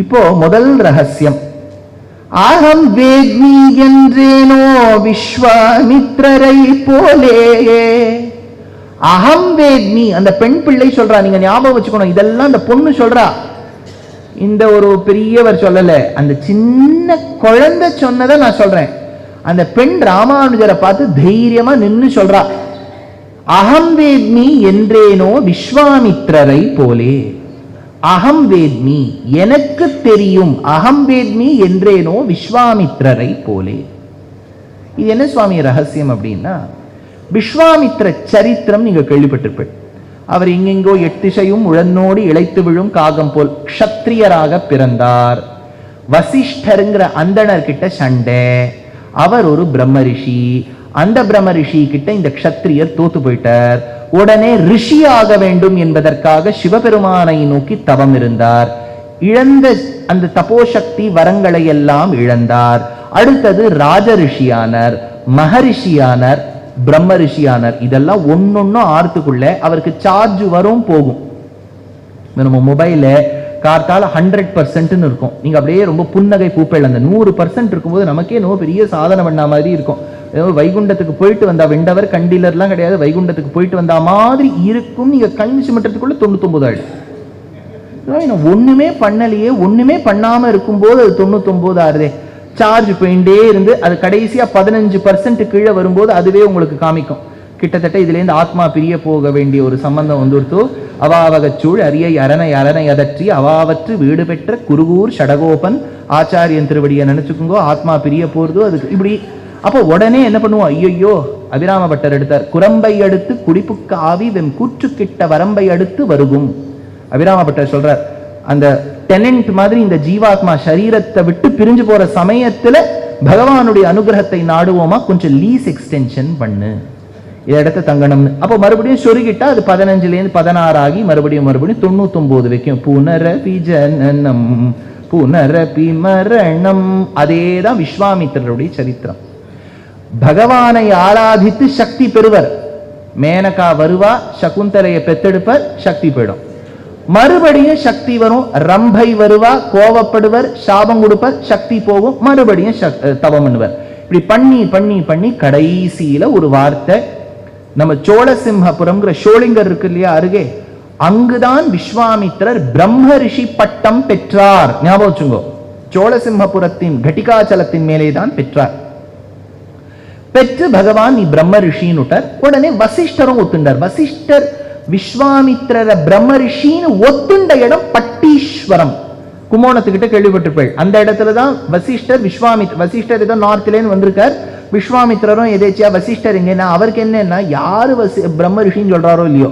இப்போ முதல் ரகசியம், அகம் வேத்மி என்றேனோ விஸ்வாமித்ரரை போலே. அகம் வேத்மி அந்த பெண் பிள்ளை சொல்றா, நீங்க ஞாபகம் வச்சுக்கணும், இதெல்லாம் அந்த பொண்ணு சொல்றா, இந்த ஒரு பெரியவர் சொல்லல, அந்த சின்ன குழந்தை சொன்னதை நான் சொல்றேன். அந்த பெண் ராமானுஜரை பார்த்து தைரியமா நின்னு சொல்றா, அகம் வேத்மி என்றேனோ விஸ்வாமித்ரரை போலே. அகம் வேத்மி எனக்கு தெரியும், அகம் வேத்மி என்றேனோ விஸ்வாமித்ரரை போலே. இது என்ன சுவாமி ரகசியம் அப்படின்னா, விஸ்வாமித்ர சரித்திரம் நீங்க கேள்விப்பட்டிருப்பீர்கள். அவர் எங்கெங்கோ எட்டிசையும் உழன்னோடு இழைத்து விழும் காகம் போல் க்ஷத்ரியராக பிறந்தார். வசிஷ்டருங்கிற அந்தணர் கிட்ட சண்டை, அவர் ஒரு பிரம்ம ரிஷி, அந்த பிரம்ம ரிஷி கிட்ட இந்த க்ஷத்ரியர் தோத்து போயிட்டார். உடனே ரிஷி ஆக வேண்டும் என்பதற்காக சிவபெருமானை நோக்கி தவம் இருந்தார். இழந்த அந்த தபோசக்தி வரங்களை எல்லாம் இழந்தார். அடுத்தது ராஜ ரிஷியானார், மகரிஷியானார், பிரம்ம ரிஷியானார். இதெல்லாம் ஒன்னொன்னும் ஆர்த்துக்குள்ள அவருக்கு சார்ஜ் வரும் போகும். நம்ம மொபைல கார்த்தால 100% இருக்கும், நீங்க அப்படியே ரொம்ப புன்னகை பூப்பேள். அந்த 100% இருக்கும்போது நமக்கே ரொம்ப பெரிய சாதனை பண்ண மாதிரி இருக்கும். வைகுண்டத்துக்கு போயிட்டு வந்தா, வெண்டவர் கண்டிலர்லாம் கிடையாது, வைகுண்டத்துக்கு போயிட்டு வந்தா மாதிரி இருக்கும். நீங்க கண் சிமிட்டத்துக்குள்ள 99 ஆயிடும். ஒண்ணுமே பண்ணலையே, ஒண்ணுமே பண்ணாம இருக்கும்போது அது 99 ஆறுதே. சார்ஜ் போயிட்டே இருந்து அது கடைசியா 15% கீழே வரும்போது அதுவே உங்களுக்கு காமிக்கும். கிட்டத்தட்ட இதுல இருந்து ஆத்மா பிரிய போக வேண்டிய ஒரு சம்பந்தம் வந்துடுத்தோ. அவாவகச்சூழ் அரியை அரணை அரணை அதற்றி அவாவற்று வீடு பெற்ற குருகூர் ஷடகோபன் ஆச்சாரியன் திருவடியை நினைச்சுக்கோங்க, ஆத்மா பிரிய போறதோ அதுக்கு இப்படி. அப்போ உடனே என்ன பண்ணுவோம், ஐயோ அபிராம பட்டர் எடுத்தார், குரம்பை அடுத்து குடிப்புக்கு ஆவி வெம் கூற்று கிட்ட வரம்பை அடுத்து வருகும். அபிராம பட்டர் சொல்றார், அந்த டெனன்ட் மாதிரி இந்த ஜீவாத்மா சரீரத்தை விட்டு பிரிஞ்சு போற சமயத்துல பகவானுடைய அனுகிரகத்தை நாடுவோமா, கொஞ்சம் லீஸ் எக்ஸ்டென்ஷன் பண்ணு, இடத்த தங்கணும்னு. அப்போ மறுபடியும் சொருகிட்டா அது 15லேருந்து 16 ஆகி மறுபடியும் 99 வைக்கும். புனரபி ஜனனம் புனரபி மரணம். அதேதான் விஸ்வாமித்திரருடைய சரித்திரம். பகவானை ஆராதித்து சக்தி பெறுவர். மேனகா வருவா, சகுந்தலையை பெத்தெடுப்பர், சக்தி போயிடும். மறுபடியும் சக்தி வரும், ரம்பை வருவா, கோவப்படுவர், சாபம் கொடுப்பர், சக்தி போகும், மறுபடியும் தவம் பண்ணுவர். இப்படி பண்ணி பண்ணி பண்ணி கடைசியில ஒரு வார்த்தை, நம்ம சோழசிம்ஹபுரம்ங்கிற ஷோலிங்கர் இருக்கு இல்லையா அருகே, அங்குதான் விஸ்வாமித்திரர் பிரம்ம ரிஷி பட்டம் பெற்றார். ஞாபகம் வச்சுங்கோ, சோழசிம்ஹபுரத்தின் கட்டிகாச்சலத்தின் மேலே தான் பெற்றார். பெற்று பகவான் நீ பிரம்ம ரிஷின்னுட்டார். உடனே வசிஷ்டரும் ஒத்துண்டார். வசிஷ்டர் விஸ்வாமித்திரர பிரம்ம ரிஷின்னு ஒத்துண்ட இடம் பட்டீஸ்வரம், கும்போணத்துக்கிட்ட கேள்விப்பட்டிருப்பேன். அந்த இடத்துலதான் வசிஷ்டர் வசிஷ்டர் ஏதோ நார்த்லேன்னு வந்திருக்கார். விஸ்வாமித்திரரும் எதேச்சியா வசிஷ்டர் எங்கன்னா, அவருக்கு என்னன்னா யாரு பிரம்ம ரிஷின்னு சொல்றாரோ இல்லையோ,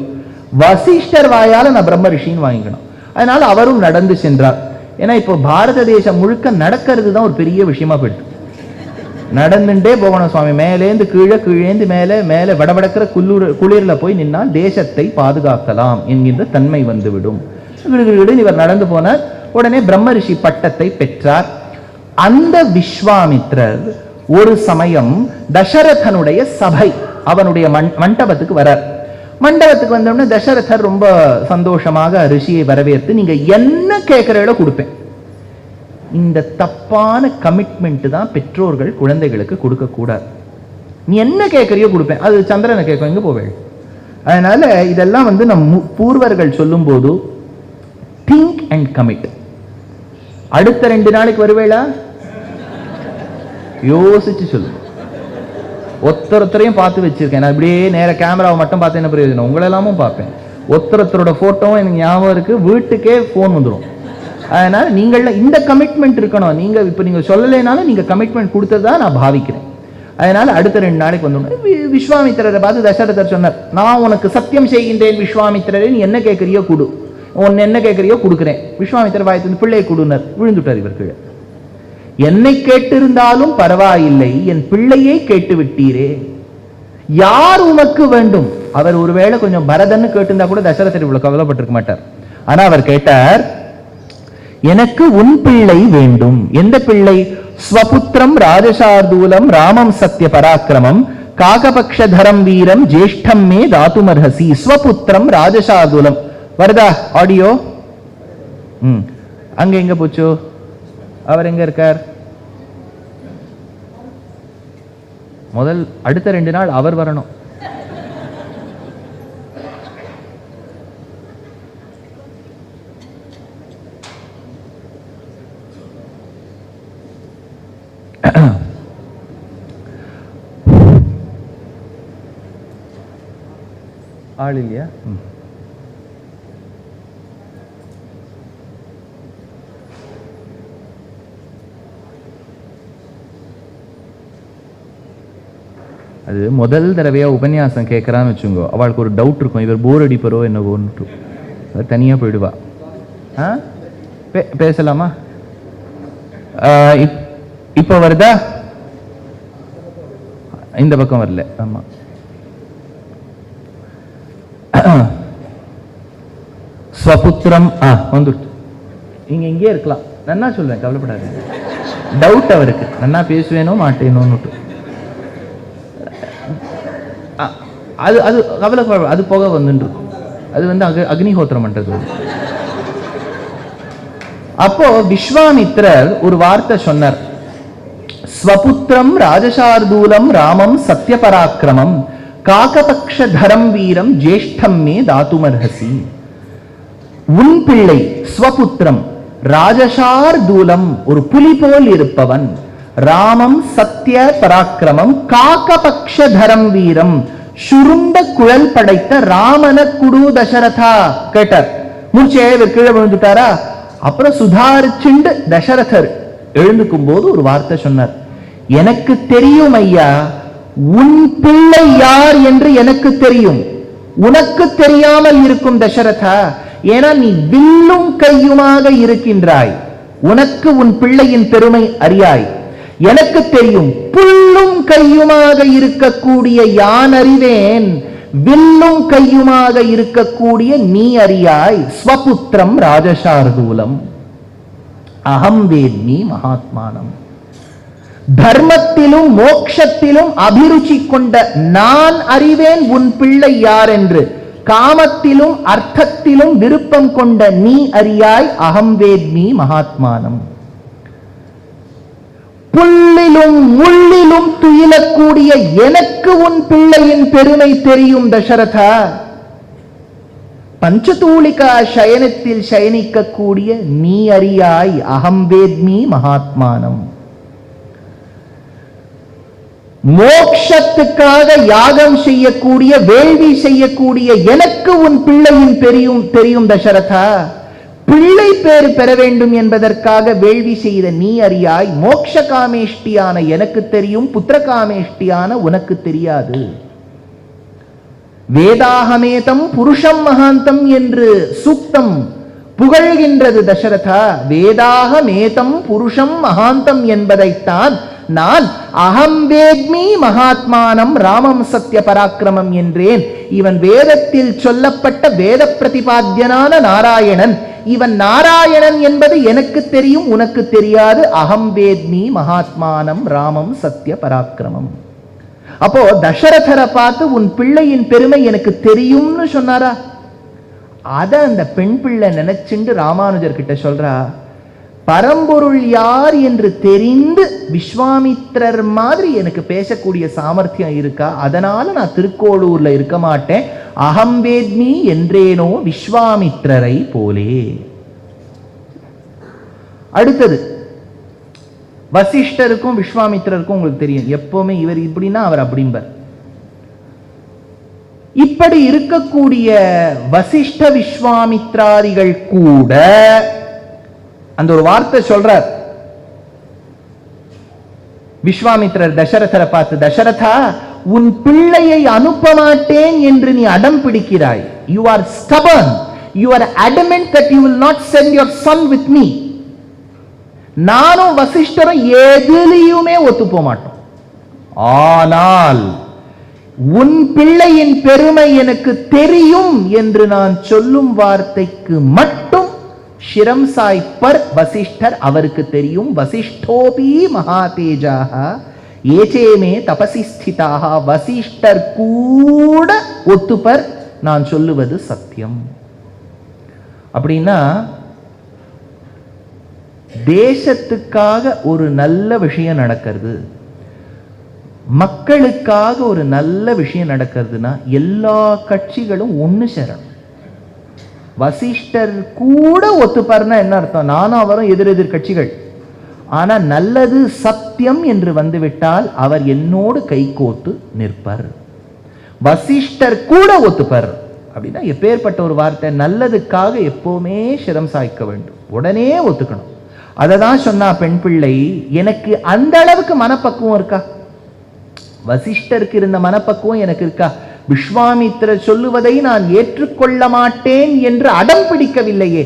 வசிஷ்டர் வாயால நான் பிரம்ம ரிஷின்னு வாங்கிக்கணும். அதனால அவரும் நடந்து சென்றார். ஏன்னா இப்போ பாரத தேசம் முழுக்க நடக்கிறது தான் ஒரு பெரிய விஷயமா போயிட்டு, நடந்துட்டே போகணும் சுவாமி. மேலேந்து கீழே, கீழேந்து மேலே, மேலே வடவடக்கிற குளிர்ல போய் நின்னால் தேசத்தை பாதுகாக்கலாம் என்கின்ற தன்மை வந்துவிடும். இவர் நடந்து போனார். உடனே பிரம்ம ரிஷி பட்டத்தை பெற்றார். அந்த விஸ்வாமித்ரர் ஒரு சமயம் தசரதனுடைய சபை, அவனுடைய மண்டபத்துக்கு வரார். மண்டபத்துக்கு வந்தோடனே தசரதர் ரொம்ப சந்தோஷமாக ரிஷியை வரவேற்று, நீங்க என்ன கேட்கிறீங்களோ கொடுப்பேன். இந்த தப்பான கமிட்மெண்ட் தான் பெற்றோர்கள் குழந்தைகளுக்கு கொடுக்க கூடாது. நீ என்ன கேட்கறியோ கொடுப்பேன், அது சந்திரனை கேட்க எங்க போவேள். அதனால இதெல்லாம் நம் பூர்வர்கள் சொல்லும் போது திங்க் அண்ட் கமிட். அடுத்த 2 நாளைக்கு வருவேளா யோசிச்சு சொல்லு. ஒருத்தரையும் பார்த்து வச்சிருக்கேன் நான், இப்படியே நேர கேமராவை மட்டும் பார்த்து என்ன பிரயோஜனம், உங்களெல்லாமும் பார்ப்பேன். ஒருத்தரோட போட்டோவும் எனக்கு ஞாபகம் இருக்கு, வீட்டுக்கே போன் வந்துடும். அதனால நீங்கள் இந்த கமிட்மெண்ட் இருக்கணும். நீங்க இப்ப நீங்க சொல்லலைனாலும் நீங்க கமிட்மெண்ட் கொடுத்ததா நான் பாவிக்கிறேன். அதனால அடுத்த 2 நாளைக்கு வந்தோம். விஸ்வாமித்திரரை பார்த்து தசரதர் சொன்னார், நான் உனக்கு சத்தியம் செய்கின்றேன் விஸ்வாமித்திரரே, நீ என்ன கேட்கறியோ கொடு, உன் என்ன கேட்கறியோ கொடுக்குறேன். விஸ்வாமித்திரர் வாய்த்து பிள்ளையை கொடுனர், விழுந்துட்டார் இவர் கீழே. என்னை கேட்டிருந்தாலும் பரவாயில்லை, என் பிள்ளையை கேட்டு விட்டீரே, யார் உனக்கு வேண்டும். அவர் ஒருவேளை கொஞ்சம் பரதன்னு கேட்டிருந்தா கூட தசரதர் இவ்வளவு கவலைப்பட்டிருக்க மாட்டார். ஆனா அவர் கேட்டார், எனக்கு உன் பிள்ளை வேண்டும். எந்த பிள்ளை? ஸ்வபுத்திரம் ராஜசார்தூலம் ராமம் சத்ய பராக்கிரமம் காகபக்ஷதரம் வீரம் ஜேஷ்டம் மே தாத்துமர்ஹசி. ஸ்வபுத்திரம் ராஜசார்தூலம். வருதா ஆடியோ? அங்க எங்க போச்சோ? அவர் எங்க இருக்கார்? முதல் அடுத்த 2 நாள் அவர் வரணும். ஆள் இல்லையா? அது முதல் தடவையா உபன்யாசம் கேட்கறான்னு வச்சுங்கோ, அவளுக்கு ஒரு டவுட் இருக்கும், இவர் போர் அடிப்பரோ என்னவோன்ட்டு. தனியா போயிடுவா. பேசலாமா? இப்ப வருதா? இந்த பக்கம் வரல. ஆமா, ஸ்வபுத்திரம் வந்துடுச்சு. நீங்க இங்கே இருக்கலாம், நன்னா சொல்றேன், கவலைப்படாது. டவுட் அவருக்கு, நன்னா பேசுவேனோ மாட்டேனோன்னு. அது அது கவலை, அது போக வந்துட்டு அது அக்னிஹோத்திரம் பண்றது. அப்போ விஸ்வாமித்ரர் ஒரு வார்த்தை சொன்னார், ஸ்வபுத்திரம் ராஜசார்தூலம் ராமம் சத்யபராக்கிரமம் காகபக்ஷ தரம் வீரம் ஜேஷ்டம் மே தாத்துமர்ஹசி. உன் பிள்ளை ஸ்வபுத்திரம் ராஜசார்தூலம், ஒரு புலி போல் இருப்பவன், ராமம் சத்ய பராக்கிரமம் காகபக்ஷ தரம் வீரம், சுருண்ட குழல் படைத்த ராமன குடு தசரதா. கேட்டார், மூச்சையை கீழே விழுந்துட்டாரா? அப்புறம் சுதாரிச்சுண்டு தசரதர் எழுந்துக்கும் போது ஒரு வார்த்தை சொன்னார், எனக்கு தெரியும் ஐயா, உன் பிள்ளை யார் என்று எனக்கு தெரியும், உனக்கு தெரியாமல் இருக்கும் தசரதா. ஏன்னா நீ வில்லும் கையுமாக இருக்கின்றாய், உனக்கு உன் பிள்ளையின் பெருமை அறியாய். எனக்கு தெரியும், புல்லும் கையுமாக இருக்கக்கூடிய யான் அறிவேன், வில்லும் கையுமாக இருக்கக்கூடிய நீ அறியாய். ஸ்வபுத்திரம் ராஜசார்தூலம் அகம் வேத்மி மகாத்மானம். தர்மத்திலும் மோட்சத்திலும் அபிருச்சி கொண்ட நான் அறிவேன் உன் பிள்ளை யார் என்று. காமத்திலும் அர்த்தத்திலும் விருப்பம் கொண்ட நீ அறியாய். அகம் வேத்மி மகாத்மானம். புல்லிலும் முள்ளிலும் துயிலக்கூடிய எனக்கு உன் பிள்ளையின் பெருமை தெரியும் தசரதா. பஞ்சதூளிகா சயனத்தில் சயனிக்கக்கூடிய நீ அறியாய். அகம் வேத்மி மகாத்மானம். மோட்சத்துக்காக யாகம் செய்யக்கூடிய, வேள்வி செய்யக்கூடிய எனக்கு உன் பிள்ளையின் தெரியும் தசரதா. பிள்ளை பேர் பெற வேண்டும் என்பதற்காக வேள்வி செய்த நீ அறியாய். மோட்ச காமேஷ்டியான எனக்கு தெரியும், புத்திர காமேஷ்டியான உனக்கு தெரியாது. வேதாகமேதம் புருஷம் மகாந்தம் என்று சூக்தம் புகழ்கின்றது தசரதா. வேதாகமேதம் புருஷம் மகாந்தம் என்பதைத்தான் நான் அகம் வேத்மி மகாத்மானம் ராமம் சத்ய பராக்கிரமம் என்றேன். இவன் வேதத்தில் சொல்லப்பட்ட வேத பிரதிபாத்தியனான நாராயணன். இவன் நாராயணன் என்பது எனக்கு தெரியும், உனக்கு தெரியாது. அகம் வேத்மி மகாத்மானம் ராமம் சத்ய பராக்கிரமம். அப்போ தசரதரை பார்த்து உன் பிள்ளையின் பெருமை எனக்கு தெரியும்னு சொன்னாரா? அத அந்த பெண் பிள்ளை நினைச்சுண்டு ராமானுஜர் கிட்ட சொல்றா, பரம்பொருள் யார் என்று தெரிந்து விஸ்வாமித்ரர் மாதிரி எனக்கு பேசக்கூடிய சாமர்த்தியம் இருக்கா? அதனால நான் திருக்கோளூர்ல இருக்க மாட்டேன். அகம் வேத்மி என்றேனோ விஸ்வாமித்ரரை போலே. அடுத்தது வசிஷ்டருக்கும் விஸ்வாமித்ரருக்கும் உங்களுக்கு தெரியும், எப்பவுமே இவர் இப்படின்னா அவர் அப்படிம்பர். இப்படி இருக்கக்கூடிய வசிஷ்ட விஸ்வாமித்ராதிகள் கூட அந்த ஒரு வார்த்தை சொல்றார். விஸ்வாமித்ரர் தசரதரை பார்த்து, தசரதா உன் பிள்ளையை அனுப்ப மாட்டேன் என்று நீ அடம் பிடிக்கிறாய். You are stubborn. You are adamant that you will not send your son with me. நானும் வசிஷ்டரும் எதிலையுமே ஒத்து போக மாட்டோம். ஆனால் உன் பிள்ளையின் பெருமை எனக்கு தெரியும் என்று நான் சொல்லும் வார்த்தைக்கு மட்டும் சிரம் சாய்ப்பர் வசிஷ்டர். அவருக்கு தெரியும். வசிஷ்டோபி மகாதேஜாக ஏச்சேமே தபசி ஸ்திதாக. வசிஷ்டர் கூட ஒத்துப்பர், நான் சொல்லுவது சத்தியம். அப்படின்னா தேசத்துக்காக ஒரு நல்ல விஷயம் நடக்கிறது, மக்களுக்காக ஒரு நல்ல விஷயம் நடக்கிறதுனா எல்லா கட்சிகளும் ஒண்ணு சேரணும். வசிஷ்டர் கூட ஒத்துப்பாருன்னா என்ன அர்த்தம்? நானும் அவரும் எதிரெதிர் கட்சிகள், ஆனா நல்லது சத்தியம் என்று வந்துவிட்டால் அவர் என்னோடு கைகோத்து நிற்பார். வசிஷ்டர் கூட ஒத்துப்பார் அப்படின்னா எப்பேற்பட்ட ஒரு வார்த்தை! நல்லதுக்காக எப்பவுமே சிரம் சாய்க்க வேண்டும், உடனே ஒத்துக்கணும். அதை தான் சொன்னா பெண் பிள்ளை. எனக்கு அந்த அளவுக்கு மனப்பக்குவம் இருக்கா? வசிஷ்டருக்கு இருந்த மனப்பக்குவம் எனக்கு இருக்கா? விஸ்வாமித்திரர் சொல்லுவதை நான் ஏற்றுக்கொள்ள மாட்டேன் என்று அடம் பிடிக்கவில்லையே.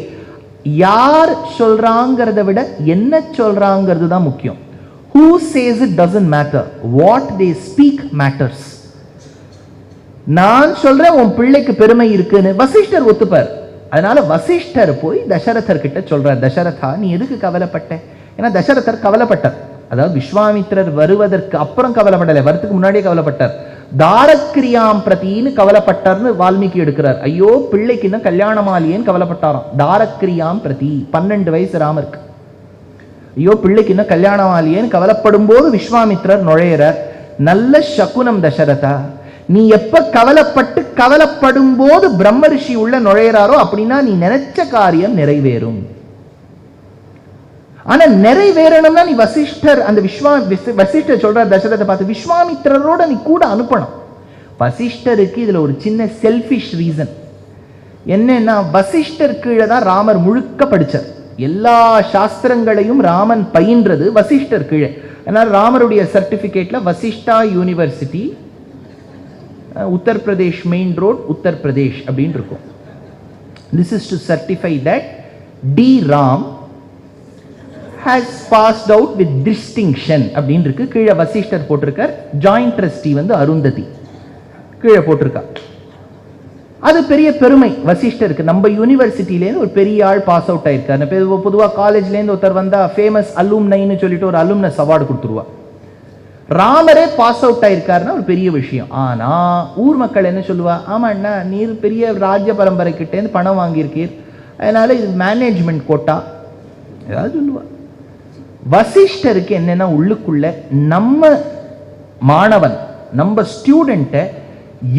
யார் சொல்றாங்கிறத விட என்ன சொல்றாங்கிறது தான் முக்கியம். Who says it doesn't matter, what they speak matters. நான் சொல்றேன் உன் பிள்ளைக்கு பெருமை இருக்குன்னு, வசிஷ்டர் ஒத்துப்பார். அதனால வசிஷ்டர் போய் தசரதர் கிட்ட சொல்றார், தசரதா நீ எதுக்கு கவலைப்பட்ட? ஏன்னா தசரதர் கவலைப்பட்டார். அதாவது விஸ்வாமித்திரர் வருவதற்கு அப்புறம் கவலைப்படலை, வரதுக்கு முன்னாடியே கவலைப்பட்டார். தாரக்கிரியாம் பிரதின்னு கவலைப்பட்டார்னு வால்மீகி எடுக்கிறார். ஐயோ பிள்ளைக்கு இன்னும் கல்யாணமாலியேன்னு கவலைப்பட்டாராம். தாரக்கிரியாம் பிரதி, 12 வயசு ராமருக்கு. ஐயோ பிள்ளைக்கு இன்னும் கல்யாணமாலியேன்னு கவலைப்படும் போது விஸ்வாமித்திரர் நுழையிறார். நல்ல சகுனம் தசரதா, நீ எப்ப கவலைப்படும் போது பிரம்ம ரிஷி உள்ள நுழையிறாரோ அப்படின்னா நீ நினைச்ச காரியம் நிறைவேறும். ஆனா நிறைவேறணும்னா நீ வசிஷ்டர் அந்த வசிஷ்டர் சொல்ற தசரதை பார்த்து விஸ்வாமித்திரரோட நீ கூட அனுப்பணும். வசிஷ்டருக்கு இதுல ஒரு சின்ன செல்ஃபிஷ் ரீசன் என்னன்னா, வசிஷ்டர் கீழே தான் ராமர் முழுக்க படிச்சார். எல்லா சாஸ்திரங்களையும் ராமன் பயின்றது வசிஷ்டர் கீழே. அதனால ராமருடைய சர்டிபிகேட்ல Vasishta university, Uttar Pradesh main road, Uttar Pradesh அப்படின்னு இருக்கும். This is to certify that T Ram has passed out with distinction அப்படின்னு இருக்கு. கீழே வசிஷ்டர் போட்டிருக்கார். ஜாயிண்ட் ட்ரஸ்டி வந்து அருந்ததி கீழே போட்டிருக்கா. அது பெரிய பெருமை வசிஷ்டருக்கு. நம்ம யூனிவர்சிட்டியிலேருந்து ஒரு பெரிய ஆள் பாஸ் அவுட் ஆயிருக்காரு. பொதுவாக காலேஜ்லேருந்து ஒருத்தர் வந்தா ஃபேமஸ் அலும்னைன்னு சொல்லிட்டு ஒரு அலும்னஸ் அவார்டு கொடுத்துருவா. ராமரே பாஸ் அவுட் ஆயிருக்காருன்னா ஒரு பெரிய விஷயம். ஆனா ஊர் மக்கள் என்ன சொல்லுவா? ஆமா அண்ணா நீர் பெரிய ராஜ்ய பரம்பரை கிட்டேருந்து பணம் வாங்கியிருக்கீர், அதனால இது மேனேஜ்மெண்ட் கோட்டா ஏதாவது சொல்லுவா. வசிஷ்டருக்கு என்னன்னா உள்ளுக்குள்ள நம்ம மாணவன் நம்ம ஸ்டூடெண்ட்டை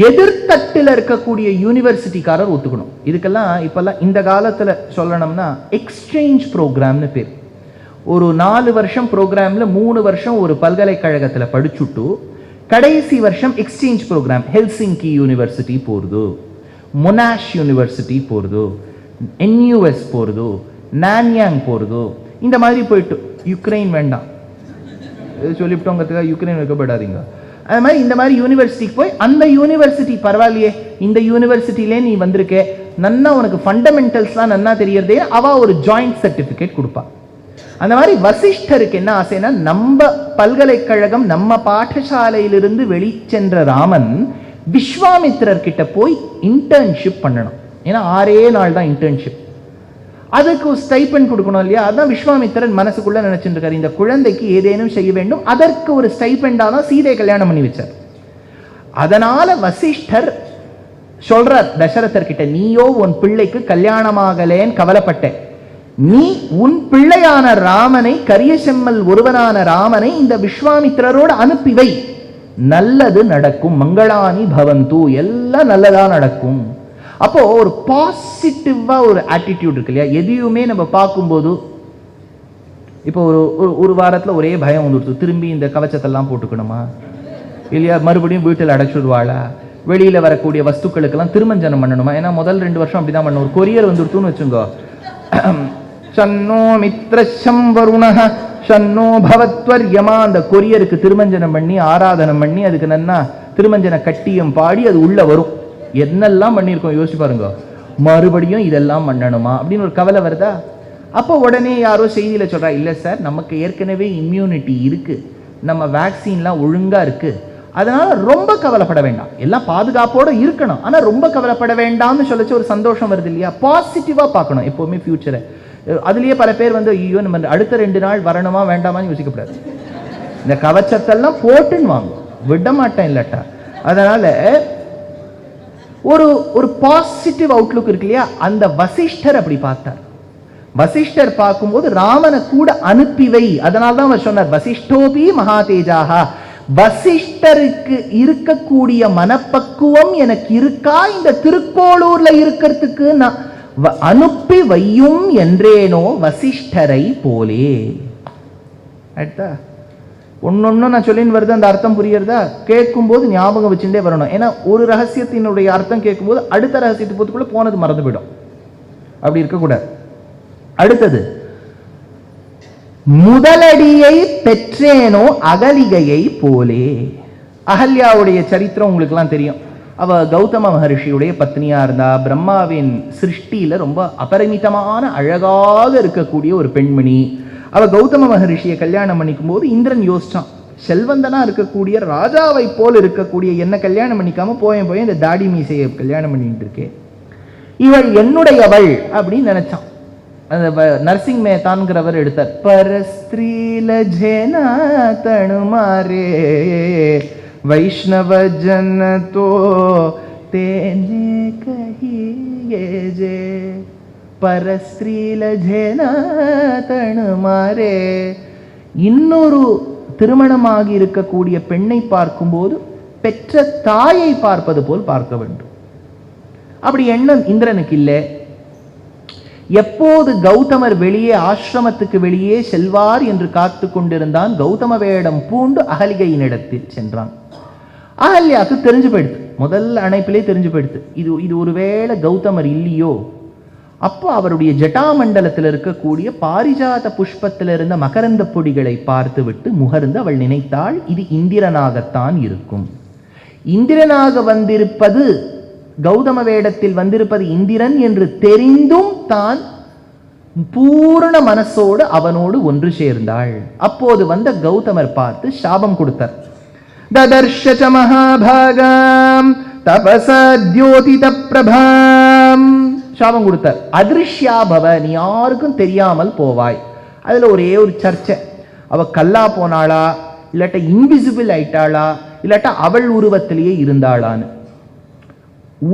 எதிர்த்தட்டில் இருக்கக்கூடிய யூனிவர்சிட்டிக்காரர் ஒத்துக்கணும். இதுக்கெல்லாம் இப்பெல்லாம் இந்த காலத்துல சொல்லணும்னா எக்ஸ்சேஞ்ச் ப்ரோக்ராம்னு பேர். ஒரு 4 வருஷம் ப்ரோக்ராம்ல 3 வருஷம் ஒரு பல்கலைக்கழகத்துல படிச்சுட்டு கடைசி வருஷம் எக்ஸ்சேஞ்ச் ப்ரோக்ராம் ஹெல்சிங்கி யூனிவர்சிட்டி போறது, மொனாஷ் யூனிவர்சிட்டி போறது, NUS போறது, நான்யாங் போறது, இந்த மாதிரி போயிட்டு யுக்ரைன் வேண்டாம் சொல்லிவிட்டோங்கிறதுக்காக யுக்ரைன் வைக்கப்படாதீங்க. அது மாதிரி இந்த மாதிரி யூனிவர்சிட்டிக்கு போய் அந்த யூனிவர்சிட்டி பரவாயில்லையே இந்த யூனிவர்சிட்டிலே நீ வந்திருக்கே நன்னா உனக்கு ஃபண்டமெண்டல்ஸ்லாம் நன்னா தெரியறதே அவ ஒரு ஜாயிண்ட் சர்டிஃபிகேட் கொடுப்பா. அந்த மாதிரி வசிஷ்டருக்கு என்ன ஆசைன்னா நம்ம பல்கலைக்கழகம் நம்ம பாடசாலையிலிருந்து வெளிச்சென்ற ராமன் விஸ்வாமித்திரர் கிட்ட போய் இன்டர்ன்ஷிப் பண்ணணும். ஏன்னா 6 நாள் தான் இன்டர்ன்ஷிப். அதுக்கு ஒரு ஸ்டைபண்ட் கொடுக்கணும் இல்லையா? அதான் விஸ்வாமித்திரன் மனசுக்குள்ள நினைச்சுட்டு இருக்காரு, இந்த குழந்தைக்கு ஏதேனும் செய்ய வேண்டும், அதற்கு ஒரு ஸ்டைபண்டா தான் சீதையை கல்யாணம் பண்ணி வச்சார். அதனால வசிஷ்டர் சொல்றார் தசரதர் கிட்ட, நீயோ உன் பிள்ளைக்கு கல்யாணமாகலேன்னு கவலைப்பட்ட, நீ உன் பிள்ளையான ராமனை, கரிய செம்மல் ஒருவனான ராமனை இந்த விஸ்வாமித்திரரோடு அனுப்பி வை, நல்லது நடக்கும், மங்களானி பவந்து, எல்லாம் நல்லதா நடக்கும். அப்போ ஒரு பாசிட்டிவா ஒரு ஆட்டிடியூட் இருக்கு இல்லையா? எதையுமே நம்ம பார்க்கும்போது இப்போ ஒரு வாரத்துல ஒரே பயம் வந்துடுச்சு, திரும்பி இந்த கவச்சத்தெல்லாம் போட்டுக்கணுமா இல்லையா, மறுபடியும் வீட்டில் அடைச்சுடுவாளா, வெளியில வரக்கூடிய வஸ்துக்களுக்கெல்லாம் திருமஞ்சனம் பண்ணணுமா? ஏன்னா முதல் 2 வருஷம் அப்படிதான் பண்ணணும். ஒரு கொரியர் வந்துடுத்துன்னு வச்சுங்கோ, சன்னோ மித்ரஷம் வருணஹ சன்னோ பவத்வர்யமா, அந்த கொரியருக்கு திருமஞ்சனம் பண்ணி ஆராதனம் பண்ணி அதுக்கு நன்னா திருமஞ்சன கட்டியம் பாடி அது உள்ள வரும். என்னெல்லாம் பண்ணியிருக்கோம் யோசிச்சு பாருங்க, மறுபடியும் இதெல்லாம் பண்ணணுமா அப்படின்னு ஒரு கவலை வருதா? அப்போ உடனே யாரோ செய்தியில சொல்றா, இல்லை சார் நமக்கு ஏற்கனவே இம்யூனிட்டி இருக்கு, நம்ம வேக்சின்லாம் ஒழுங்கா இருக்கு, அதனால ரொம்ப கவலைப்பட வேண்டாம், எல்லாம் பாதுகாப்போட இருக்கணும், ஆனா ரொம்ப கவலைப்பட வேண்டாம்னு சொல்லிச்சு ஒரு சந்தோஷம் வருது இல்லையா? பாசிட்டிவா பார்க்கணும் எப்பவுமே ஃபியூச்சரை. அதுலயே பல பேர் வந்து ஐயோ நம்ம அடுத்த 2 நாள் வரணுமா வேண்டாமான்னு யோசிக்கப்படாது. இந்த கவச்சத்தெல்லாம் போட்டுன்னு வாங்க, விட மாட்டேன் இல்லட்டா. அதனால ஒரு பாசிட்டிவ் அவுட்லுக் இருக்கு இல்லையா? அந்த வசிஷ்டர் அப்படி பார்த்தார். வசிஷ்டர் பார்க்கும்போது ராமனை கூட அனுப்பிவை. அதனால்தான் அவர் சொன்னார் வசிஷ்டோபி மகாதேஜாக. வசிஷ்டருக்கு இருக்கக்கூடிய மனப்பக்குவம் எனக்கு இருக்கா இந்த திருக்கோளூர்ல இருக்கிறதுக்கு நான் அனுப்பி வையும் என்றேனோ வசிஷ்டரை போலே. அடுத்தா ஒன்னொன்னு நான் சொல்லின்னு வருது, அந்த அர்த்தம் புரியுறதா? கேட்கும்போது ஞாபகம் வச்சுட்டே வரணும். ஏன்னா ஒரு ரகசியத்தினுடைய அர்த்தம் கேட்கும்போது அடுத்த ரகசியத்தை போத்துக்குள்ள போனது மறந்து போயிடும். அப்படி இருக்கக்கூடாது. அடுத்தது, முதலடியை பெற்றேனோ அகலிகையை போலே. அகல்யாவுடைய சரித்திரம் உங்களுக்கு எல்லாம் தெரியும். அவ கௌதம மகர்ஷியுடைய பத்னியா இருந்தா. பிரம்மாவின் சிருஷ்டியில ரொம்ப அபரிமிதமான அழகாக இருக்கக்கூடிய ஒரு பெண்மணி. அவ கௌதம மகர்ஷியை கல்யாணம் பண்ணிக்கும் போது இந்திரன் யோசிச்சான், செல்வந்தனா இருக்கக்கூடிய ராஜாவை போல் இருக்கக்கூடிய என்ன கல்யாணம் பண்ணிக்காம போய் இந்த தாடி மீசையை கல்யாணம் பண்ணிட்டு இருக்கேன், இவள் என்னுடையவள் அப்படின்னு நினைச்சான். நரசிங் மேத்தான்கிறவர் எடுத்தார். பரஸ்திரீல ஜேனா தனுமாரே வைஷ்ணவ ஜனதோ தேனே கஹியே ஜே. பரஸ்திரீல ஜேனா தனுமாரே. இன்னொரு திருமணமாகி இருக்கக்கூடிய பெண்ணை பார்க்கும்போது பெற்ற தாயை பார்ப்பது போல் பார்க்க வேண்டும். அப்படி எண்ணம் இந்திரனுக்கு இல்லை. எப்போது கௌதமர் வெளியே ஆசிரமத்துக்கு வெளியே செல்வார் என்று காத்து கொண்டிருந்தான். கௌதம வேடம் பூண்டு அகலிகையினிடத்தில் சென்றான். அகல்யாவுக்கு தெரிஞ்சு போயிடுது, முதல் அணைப்பிலே தெரிஞ்சு போயிடுது, இது ஒருவேளை கௌதமர் இல்லையோ. அப்போ அவருடைய ஜட்டாமண்டலத்தில் இருக்கக்கூடிய பாரிஜாத புஷ்பத்தில் இருந்த மகரந்த பொடிகளை பார்த்து விட்டு முகர்ந்து அவள் நினைத்தாள், இது இந்திரனாகத்தான் இருக்கும். இந்திரனாக வந்திருப்பது, கௌதம வேடத்தில் வந்திருப்பது இந்திரன் என்று தெரிந்தும் தான் பூரண மனசோடு அவனோடு ஒன்று சேர்ந்தாள். அப்போது வந்த கௌதமர் பார்த்து சாபம் கொடுத்தார். ததர்ஷ மகாபாகாம் தபசா த்யோதித பிரபாம். சாபம் கொடுத்தார். அதிருஷ்யா பவ, நீ யாருக்கும் தெரியாமல் போவாய். அதுல ஒரே ஒரு சர்ச்சை, அவ கல்லா போனாளா இல்லாட்ட இன்விசிபிள் ஆயிட்டாளா இல்லாட்டா அவள் உருவத்திலேயே இருந்தாளான்னு.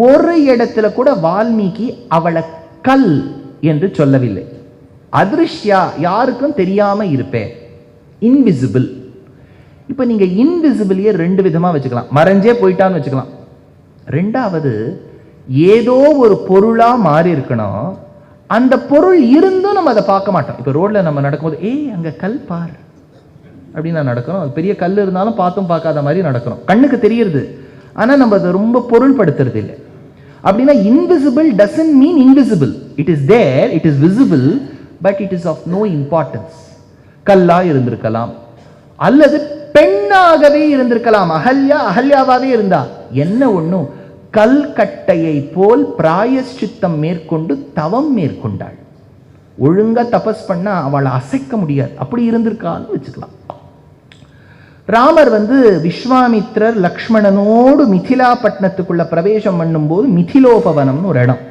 ஒரு இடத்துல கூட வால்மீகி அவளை கல் என்று சொல்லவில்லை. அதிருஷ்யா, யாருக்கும் தெரியாம இருப்பேன், இன்விசிபிள். இப்ப நீங்க இன்விசிபிளியே ரெண்டு விதமா வச்சுக்கலாம். மறைஞ்சே போயிட்டான்னு வச்சுக்கலாம். ரெண்டாவது, ஏதோ ஒரு பொருளா மாறி இருக்கணும், அந்த பொருள் இருந்தும் நம்ம அதை பார்க்க மாட்டோம். இப்ப ரோட்ல நம்ம நடக்கும்போது ஏய் அங்க கல் பார் அப்படின்னு நான் நடக்கிறோம். அது பெரிய கல் இருந்தாலும் பார்த்தும் பார்க்காத மாதிரி நடக்கிறோம், கண்ணுக்கு தெரியுது, ஆனா நம்ம அதை ரொம்ப பொருள்படுத்துறது இல்லை. அப்படின்னா invisible doesn't mean invisible. It is there, it is visible, but it is of no importance. கல்லா இருந்திருக்கலாம், அல்லது பெண்ணாகவே இருந்திருக்கலாம். அகல்யாவாவே இருந்தா என்ன ஒண்ணும், கல்கட்டையை போல் பிராயஷ்சித்தம் மேற்கொண்டு தவம் மேற்கொண்டாள். ஒழுங்கா தபஸ் பண்ணா அவளை அசைக்க முடியாது, அப்படி இருந்திருக்கான்னு வச்சுக்கலாம். ராமர் விஸ்வாமித்ரர் லக்ஷ்மணனோடு மிதிலா பட்டணத்துக்குள்ள பிரவேசம் பண்ணும்போது மிதிலோபவனம்னு ஒரு இடம்.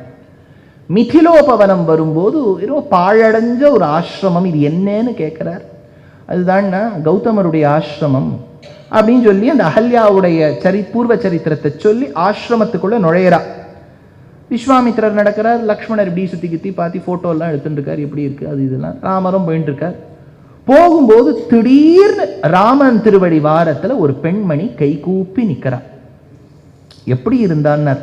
மிதிலோபவனம் வரும்போது ஏதோ பாழடைஞ்ச ஒரு ஆசிரமம், இது என்னன்னு கேட்கிறார். அதுதான் கௌதமருடைய ஆசிரமம் அப்படின்னு சொல்லி அந்த அகல்யாவுடைய பூர்வ சரித்திரத்தை சொல்லி ஆசிரமத்துக்குள்ள நுழையிறா. விஸ்வாமித்ரர் நடக்கிறார், லக்ஷ்மணர் இப்படி சுத்தி கித்தி பார்த்து போட்டோ எல்லாம் எடுத்துட்டு இருக்கார், எப்படி இருக்கு அது இதெல்லாம். ராமரும் போயிட்டு இருக்கார். போகும்போது திடீர்னு ராமன் திருவடி வாரத்துல ஒரு பெண்மணி கை கூப்பி நிக்கிறா. எப்படி இருந்தார்?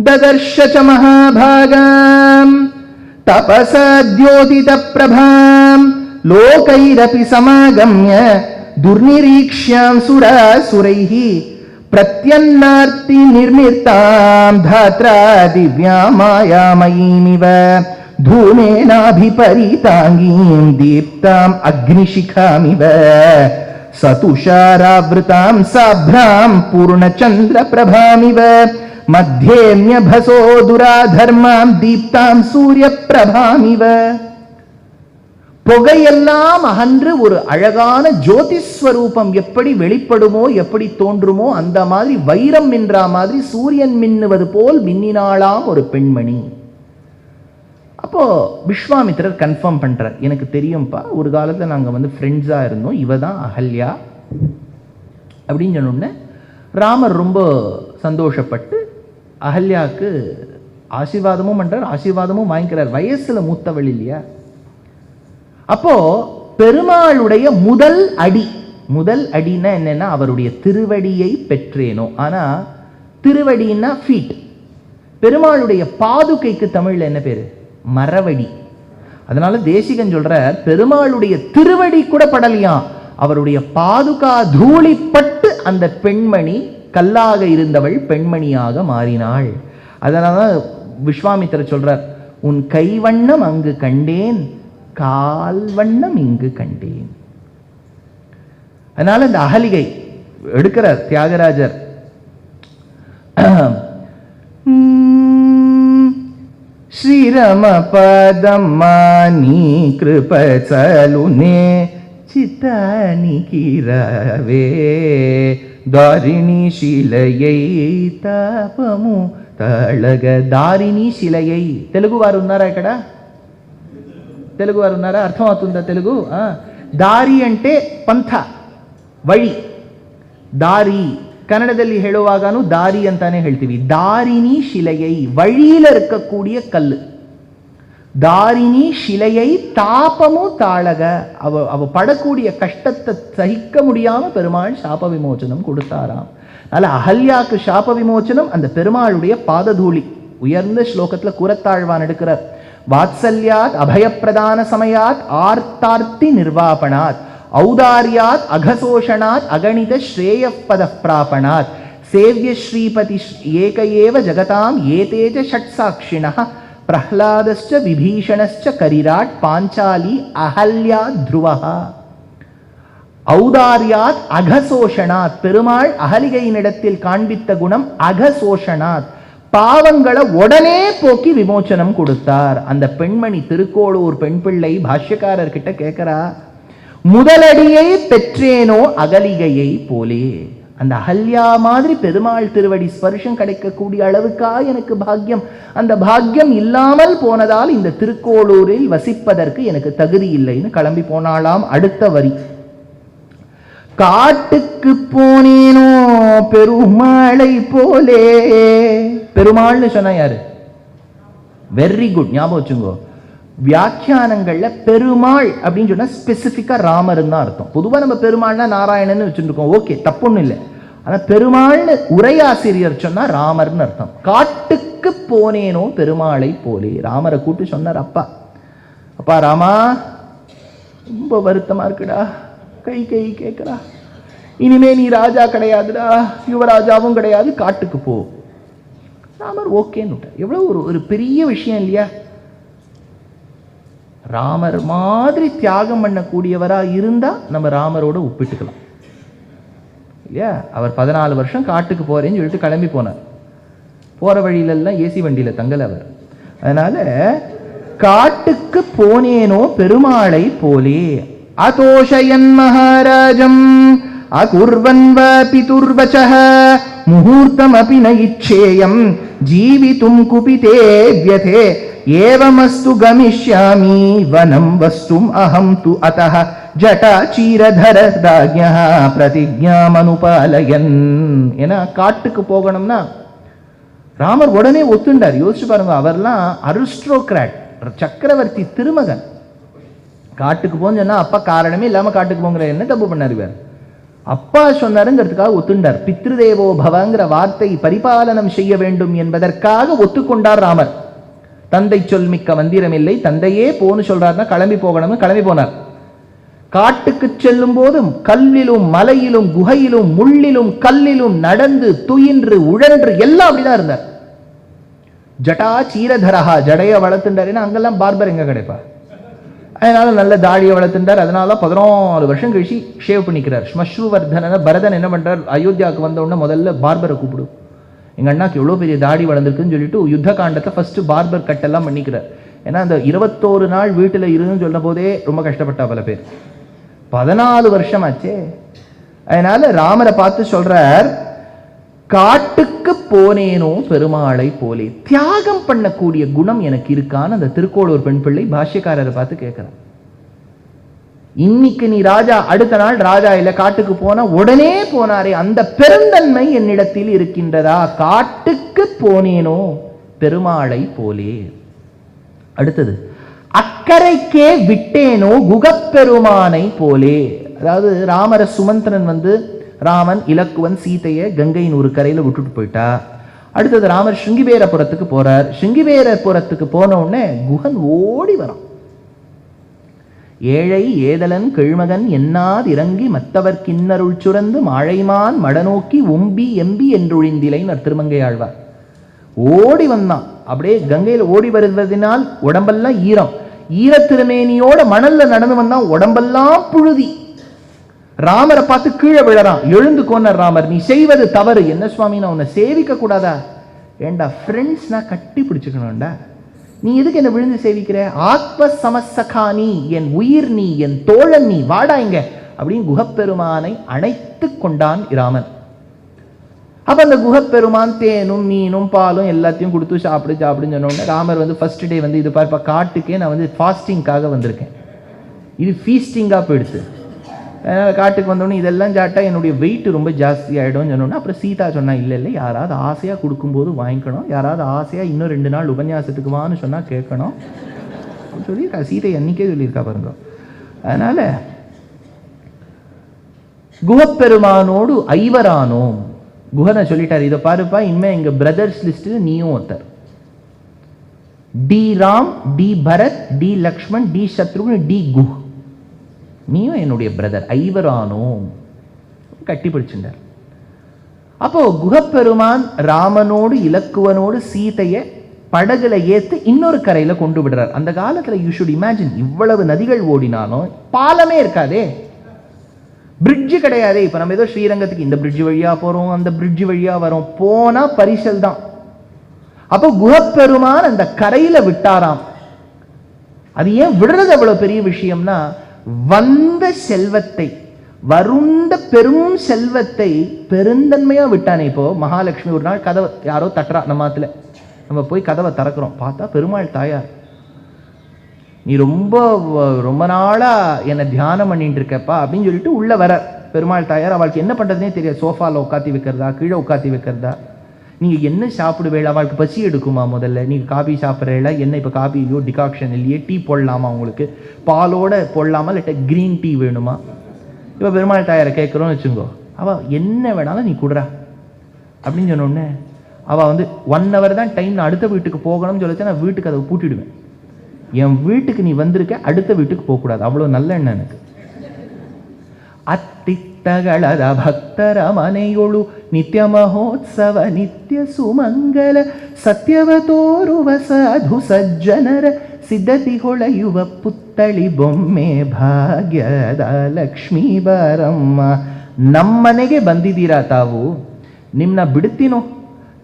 ததர்ஷ மகாபாகாம் தபசா த்யோதித பிரபாம் லோகைரபி சமாகம்ய துர்நிரீக்ஷ்யாம் சுராசுரைஹி பிரத்யன்னார்த்தி நிர்மிர்தாம் தாத்ரா திவ்யா மாயாமயீமிவ धूमेनाभिपरीतांगीं दीप्तां अग्निशिखामिव सतुषारावृतां साभ्रां पूर्णचन्द्रप्रभामिव मध्येऽन्यभसो दुराधर्मां दीप्तां सूर्यप्रभामिव. புகையெல்லாம் அகன்று ஒரு அழகான ஜோதிஸ்வரூபம் எப்படி வெளிப்படுமோ, எப்படி தோன்றுமோ அந்த மாதிரி வைரம் மின்றா மாதிரி சூரியன் மின்னுவது போல் மின்னினாளாம் ஒரு பெண்மணி. அப்போ விஸ்வாமித்திரர் கன்ஃபார்ம் பண்றார், எனக்கு தெரியும்பா, ஒரு காலத்துல நாங்க ஃப்ரெண்ட்ஸா இருந்தோம், இவ தான் அகல்யா அப்படின்னு சொன்னோடனே ராமர் ரொம்ப சந்தோஷப்பட்டு அகல்யாவுக்கு ஆசீர்வாதமும் பண்றார், ஆசீர்வாதமும் வாங்கிக்கிறார். வயசுல மூத்தவள் இல்லையா, அப்போ பெருமாளுடைய முதல் அடின்னா என்னன்னா அவருடைய திருவடியை பெற்றேனோ. ஆனா திருவடின்னா ஃபீட். பெருமாளுடைய பாதுகைக்கு தமிழ்ல என்ன பேரு? மரவடி. அதனால தேசிகன் சொல்ற பெருமாளுடைய திருவடி கூட படலையாம், அவருடைய பாதுகா தூளிப்பட்டு அந்த பெண்மணி கல்லாக இருந்தவள் பெண்மணியாக மாறினாள். அதனால விஸ்வாமித்திரர் சொல்றார், உன் கைவண்ணம் அங்கு கண்டேன், கால்வண்ணம் இங்கு கண்டேன். அதனால இந்த அகலிகை எடுக்கிறார் தியாகராஜர். ஸ்ரீரம பதம்மானி கிருபசலுனே சித்தானி கிரவே தாரிணி శిలயை தாபము తళగ. దారిణి శిలயை తెలుగు వారు ఉన్నారా ఇక్కడ? తెలుగు వారు ఉన్నారా? అర్థమవుతుందా తెలుగు? దారి అంటే ಪಂಥ, ವಳಿ. ದಾರಿ ಕನ್ನಡದಲ್ಲಿ ಹೇಳುವಾಗನೂ ದಾರಿ ಅಂತಾನೆ ಹೇಳ್ತೀವಿ. தாரிணி ಶಿಲೆயை, வழியில இருக்கக்கூடிய கல்லு. தாரிணி ಶಿಲೆயை தாபமு தாளக. அவ படக்கூடிய கஷ்டத்தை சகிக்க முடியாம பெருமாள் சாப விமோச்சனம் கொடுத்தாராம். அதனால அகல்யாக்கு சாப விமோச்சனம் அந்த பெருமாளுடைய பாததூளி. உயர்ந்த ஸ்லோகத்துல கூறத்தாழ்வான் எடுக்கிறார். வாத்சல்யாத் அபயப்பிரதான சமயாத் ஆர்த்தார்த்தி நிர்வாபணாத் ஔதார்யாத் அகசோஷணாத் அகணித ஸ்ரேய பத பிராபணாத் சேவ்ய ஸ்ரீபதி ஏக ஏவ ஜகதாம் ஏதேஜ ஷட்சாட்சிணः பிரஹ்லாதஸ்ச விபீஷணஸ்ச கரிராட் பாஞ்சாலி அகல்யா த்ருவஹ. ஔதார்யாத் அகசோஷணாத், பெருமாள் அகலிகையினிடத்தில் காண்பித்த குணம் அகசோஷணாத், பாவங்களை உடனே போக்கி விமோச்சனம் கொடுத்தார். அந்த பெண்மணி திருக்கோளூர் பெண் பிள்ளை பாஷ்யக்காரர் கிட்ட கேட்கிறா, முதலடியை பெற்றேனோ அகலிகையை போலே. அந்த அகல்யா மாதிரி பெருமாள் திருவடி ஸ்பர்ஷம் கிடைக்கக்கூடிய அளவுக்கா எனக்கு பாக்கியம்? அந்த பாக்கியம் இல்லாமல் போனதால் இந்த திருக்கோளூரில் வசிப்பதற்கு எனக்கு தகுதி இல்லைன்னு கிளம்பி போனாலாம். அடுத்த வரி, காட்டுக்கு போனேனோ பெருமாளை போலே. பெருமாள்னு சொன்னா யாரு? வெரி குட், ஞாபகம் வச்சுங்கோ. வியாக்கியானங்கள்ல பெருமாள் அப்படின்னு சொன்னா ஸ்பெசிபிக்கா ராமர்னு தான் அர்த்தம். பொதுவா நம்ம பெருமாள்னா நாராயணன்னு வச்சுருக்கோம், ஓகே, தப்புன்னு இல்லை. ஆனா பெருமாள்னு உரையாசிரியர் சொன்னா ராமர்னு அர்த்தம். காட்டுக்கு போனேனோ பெருமாளை போலே. ராமரை கூட்டு சொன்னார், அப்பா அப்பா ராமா, ரொம்ப வருத்தமா இருக்குடா, கை கேட்கிறா, இனிமே நீ ராஜா கிடையாதுடா, யுவராஜாவும் கிடையாது, காட்டுக்கு போ. ராமர் ஓகேன்னு. எவ்வளவு ஒரு பெரிய விஷயம் இல்லையா? ராமர் மாதிரி தியாகம் பண்ணக்கூடியவரா இருந்தா நம்ம ராமரோட ஒப்பிட்டுக்கலாம் இல்லையா? அவர் 14 வருஷம் காட்டுக்கு போறேன்னு சொல்லிட்டு கிளம்பி போனார். போற வழியிலெல்லாம் ஏசி வண்டியில தங்கல அவர். அதனால காட்டுக்கு போனேனோ பெருமாளை போலே. அதோஷயன் மகாராஜம் அகுர்வன் வ பிதுர்வசஹ முகூர்த்தம் அபி ந இச்சேயம் ஜீவிதும் குபிதே வ்யதே ஏவமஸ்து கமிஷ்யாமி வனம் வஸ்தும் அஹம் து அதஹ ஜடா சீரதர தாக்ஞஹ பிரதிஜ்ஞாம் அனுபாலயன். ஏன்னா காட்டுக்கு போகணும்னா ராமர் உடனே ஒத்துண்டார். யோசிச்சு பாருங்க, அவர்லாம் அரிஸ்டோக்ராட், சக்கரவர்த்தி திருமகன். காட்டுக்கு போன்னு சொன்னா அப்பா காரணமே இல்லாம காட்டுக்கு போங்கிற என்ன தப்பு பண்ணார் இவர்? அப்பா சொன்னாருங்கிறதுக்காக ஒத்துண்டார். பித்ருதேவோ பவங்கிற வார்த்தை பரிபாலனம் செய்ய வேண்டும் என்பதற்காக ஒத்துக்கொண்டார் ராமர். தந்தை சொல் மிக்க மந்திரம் இல்லை, தந்தையே போன்னு சொல்றாருன்னா கிளம்பி போகணும்னு கிளம்பி போனார். காட்டுக்கு செல்லும் போதும் கல்லிலும் மலையிலும் குகையிலும் முள்ளிலும் கல்லிலும் நடந்து துயின்று உழன்று எல்லாம் அப்படிதான் இருந்தார். ஜட்டா சீரதரஹா, ஜடைய வளர்த்துண்டார். ஏன்னா அங்கெல்லாம் பார்பர் எங்க கிடைப்பா? அதனால நல்ல தாடியை வளர்த்துட்டார். அதனால 14 வருஷம் கழிச்சு ஷேவ் பண்ணிக்கிறார். ஸ்மஸ்ருவர்தன பரதன் என்ன பண்றார்? அயோத்தியாவுக்கு வந்த உடனே முதல்ல பார்பரை கூப்பிடு, எங்க அண்ணாக்கு எவ்வளவு பெரிய தாடி வளர்ந்துருக்குன்னு சொல்லிட்டு யுத்த காண்டத்தை ஃபர்ஸ்ட் பார்பர் கட்டெல்லாம் பண்ணிக்கிறார். ஏன்னா அந்த 21 நாள் வீட்டுல இருன்னு சொல்லும் போதே ரொம்ப கஷ்டப்பட்டா பல பேர். 14 வருஷம் ஆச்சே. அதனால ராமரை பார்த்து சொல்றார், காட்டுக்கு போனேனோ பெருமாளை போலே. தியாகம் பண்ணக்கூடிய குணம் எனக்கு இருக்கான்னு அந்த திருக்கோளூர் பெண் பிள்ளை பாஷ்யக்காரரை பார்த்து கேட்கிறார். இன்னைக்கு நீ ராஜா, அடுத்த நாள் ராஜா இல்ல, காட்டுக்கு போனா உடனே போனாரே, அந்த பெருந்தன்மை என்னிடத்தில் இருக்கின்றதா? காட்டுக்கு போனேனோ பெருமாளை போலே. அடுத்தது, அக்கரைக்கே விட்டேனோ குகப்பெருமானை போலே. அதாவது ராமர சுமந்திரன் ராமன் இலக்குவன் சீதையை கங்கையின் ஒரு கரையில விட்டுட்டு போயிட்டா. அடுத்தது ராமர் சிருங்கிபேரபுரத்துக்கு போறார். சிருங்கிபேரபுரத்துக்கு போன உடனே குகன் ஓடி வரான். ஏழை ஏதலன் கிழ்மகன் என்னாது இறங்கி மத்தவர் கிண்ணருள் சுரந்து மாழைமான் மடநோக்கி ஒம்பி எம்பி என்றொழிந்திலைன்னு திருமங்கை ஆழ்வார். ஓடி வந்தான். அப்படியே கங்கையில் ஓடி வருவதனால் உடம்பெல்லாம் ஈரத்திருமேனியோட மணல்ல நடந்து வந்தான். உடம்பெல்லாம் புழுதி. ராமரை பார்த்து கீழே விழறான். எழுந்து கொன்னர் ராமர். நீ செய்வது தவறு. என்ன சுவாமி, நான் உன்னை சேவிக்க கூடாதா? ஏண்டா ஃப்ரெண்ட்ஸ்னா கட்டி பிடிச்சுக்கணும்டா. நீ எதுக்கு என்ன விழுந்து சேவிக்கிற? ஆத்ம சமசகானி, என் உயிர் நீ, என் தோழன் நீ, வாடா இங்க அப்படின்னு குகப்பெருமானை அணைத்து கொண்டான் ராமன். அப்ப அந்த குகப்பெருமான் தேனும் மீனும் பாலும் எல்லாத்தையும் கொடுத்து சாப்பிடுன்னு சொன்ன உடனே ராமர் ஃபர்ஸ்ட் டே இது பார்ப்பா, காட்டுக்கே நான் ஃபாஸ்டிங்காக வந்திருக்கேன், இது ஃபீஸ்டிங்கா போயிடுச்சு. காட்டுக்கு வந்தோடனே இதெல்லாம் சாப்பிட்டா என்னுடைய வெயிட் ரொம்ப ஜாஸ்தி ஆகிடும் சொன்னோன்னா அப்புறம் சீதா சொன்னா இல்லை யாராவது ஆசையாக கொடுக்கும்போது வாங்கிக்கணும், யாராவது ஆசையாக இன்னும் 2 நாள் உபன்யாசத்துக்கு வான்னு சொன்னால் கேட்கணும் சொல்லியிருக்கா. சீதை அன்னைக்கே சொல்லியிருக்கா பாருங்க. அதனால குகப்பெருமானோடு ஐவரானோம். குகனை சொல்லிட்டார், இதை பாருப்பா, இனிமே எங்க பிரதர்ஸ் லிஸ்ட் நீயும் ஒருத்தர். T Ram, T Bharat, T Lakshman, T Shatrughan, T Guh, நீயும் என்னுடைய பிரதர், ஐவரானோம் கட்டி பிடிச்சிருந்தார். அப்போ குகப்பெருமான் ராமனோடு இலக்குவனோடு சீதையை படகுல ஏத்து இன்னொரு கரையில கொண்டு விடுறார். அந்த காலத்துல யூ ஷுட் இமேஜின், இவ்வளவு நதிகள் ஓடினாலும் பாலமே இருக்காதே, பிரிட்ஜ் கிடையாதே. இப்ப நம்ம ஏதோ ஸ்ரீரங்கத்துக்கு இந்த பிரிட்ஜ் வழியா போறோம், அந்த பிரிட்ஜ் வழியா வரோம், போனா பரிசல் தான். அப்போ குகப்பெருமான் அந்த கரையில விட்டாராம். அது ஏன் விடுறது அவ்வளவு பெரிய விஷயம்னா, வந்த செல்வத்தை, வருண்ட பெரும் செல்வத்தை பெருந்தன்மையா விட்டானே. இப்போ மகாலட்சுமி ஒரு நாள் கதவை யாரோ தட்டுறா நம்ம ஆத்துல, நம்ம போய் கதவை திறக்கிறோம், பார்த்தா பெருமாள் தாயார். நீ ரொம்ப நாளா என்னை தியானம் பண்ணிட்டு இருக்கப்பா அப்படின்னு சொல்லிட்டு உள்ள வர பெருமாள் தாயார். அவளுக்கு என்ன பண்றதுனே தெரியாது. சோஃபால உட்காத்தி வைக்கிறதா, கீழே உட்காத்தி வைக்கிறதா, நீங்க என்ன சாப்பிடுவேளா, அவளுக்கு பசி எடுக்குமா, முதல்ல நீங்க காபி சாப்பிட்றேல, என்ன இப்ப காபியோ டிகாக்ஷன் இல்லையே, டீ போடலாமா, உங்களுக்கு பாலோட போடலாமா, இல்லை கிரீன் டீ வேணுமா? இப்ப பெருமாள் தாயாரை கேட்கிறோம்னு வச்சுங்கோ, அவ என்ன வேணாலும் நீ குடுறா அப்படின்னு சொன்ன உடனே அவ 1 hour தான் டைம், நான் அடுத்த வீட்டுக்கு போகணும்னு சொல்லிச்சு, நான் வீட்டுக்கு அதை பூட்டிடுவேன். என் வீட்டுக்கு நீ வந்திருக்க, அடுத்த வீட்டுக்கு போகக்கூடாது, அவ்வளவு நல்ல எண்ணம் எனக்கு. ಅತ್ತಿತ್ತಗಳದ ಭಕ್ತರ ಮನೆಯೊಳು ನಿತ್ಯ ಮಹೋತ್ಸವ ನಿತ್ಯ ಸುಮಂಗಲ ಸತ್ಯವ ತೋರುವ ಸಾಧು ಸಜ್ಜನರ ಸಿದ್ಧತಿ ಹೊಳೆಯುವ ಪುತ್ತಳಿ ಬೊಮ್ಮೆ ಭಾಗ್ಯದ ಲಕ್ಷ್ಮೀ ಬಾರಮ್ಮ. ನಮ್ಮನೆಗೆ ಬಂದಿದ್ದೀರಾ ತಾವು, ನಿಮ್ಮನ್ನ ಬಿಡ್ತೀನೋ,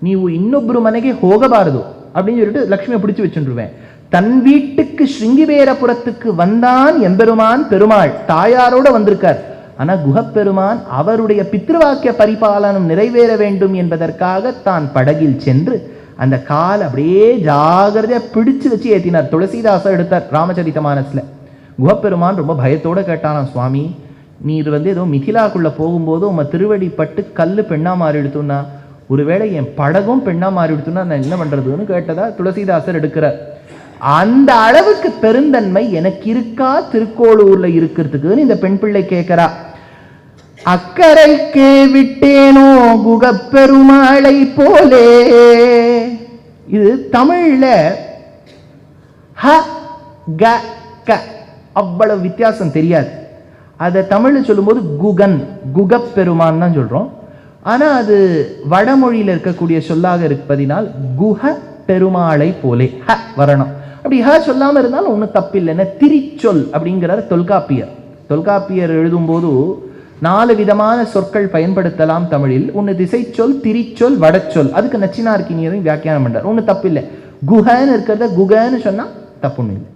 ನೀವು ಇನ್ನೊಬ್ರು ಮನೆಗೆ ಹೋಗಬಾರದು அப்படின்னு சொல்லிட்டு லக்ஷ்மியை பிடிச்சு வச்சுருவேன். தன் வீட்டுக்கு ஸ்ருங்கிபேரபுரத்துக்கு வந்தான் எம்பெருமான் பெருமாள், தாயாரோட வந்திருக்கார். ஆனா குகப்பெருமான் அவருடைய பித்ருவாக்கிய பரிபாலனம் நிறைவேற வேண்டும் என்பதற்காக தான் படகில் சென்று அந்த கால் அப்படியே ஜாகிரதையா பிடிச்சு வச்சு ஏத்தினார். துளசிதாசர் எடுத்தார் ராமச்சரிதமானஸ்ல. குகப்பெருமான் ரொம்ப பயத்தோட கேட்டானாம், சுவாமி நீர் ஏதோ மிதிலாக்குள்ள போகும்போது உங்க திருவடி பட்டு கல்லு பெண்ணா மாறி எடுத்துனா, ஒருவேளை என் படகும் பெண்ணா மாறி எடுத்துனா நான் என்ன பண்றதுன்னு கேட்டதா துளசிதாசர் எடுக்கிறார். அந்த அளவுக்கு பெருந்தன்மை எனக்கு இருக்கா திருக்கோளூர்ல இருக்கிறதுக்குன்னு இந்த பெண் பிள்ளை கேட்கிறா. அக்கரைக்கே விட்டேனோ குகப்பெருமாளை போலே. இது தமிழ்ல ஹ க க அவ்வளவு வித்தியாசம் தெரியாது. அதை தமிழ்ல சொல்லும்போது குகன், குகப்பெருமான் தான் சொல்றோம். ஆனா அது வடமொழியில இருக்கக்கூடிய சொல்லாக இருப்பதினால் குஹ பெருமாளை போலே ஹ வரணும். அப்படி ஹ சொல்லாம இருந்தாலும் ஒன்றும் தப்பில்லைன்னு திரிச்சொல் அப்படிங்கிறார் தொல்காப்பியர். தொல்காப்பியர் எழுதும்போது 4 விதமான சொற்கள் பயன்படுத்தலாம் தமிழில். ஒன்று திசைச்சொல், திரிச்சொல், வடச்சொல். அதுக்கு நச்சினார்க்கினியரும் வியாக்கியானம் பண்றார். ஒன்றும் தப்பில்லை. குஹன்னு இருக்கிறத குகன்னு சொன்னா தப்புன்னு இல்லை.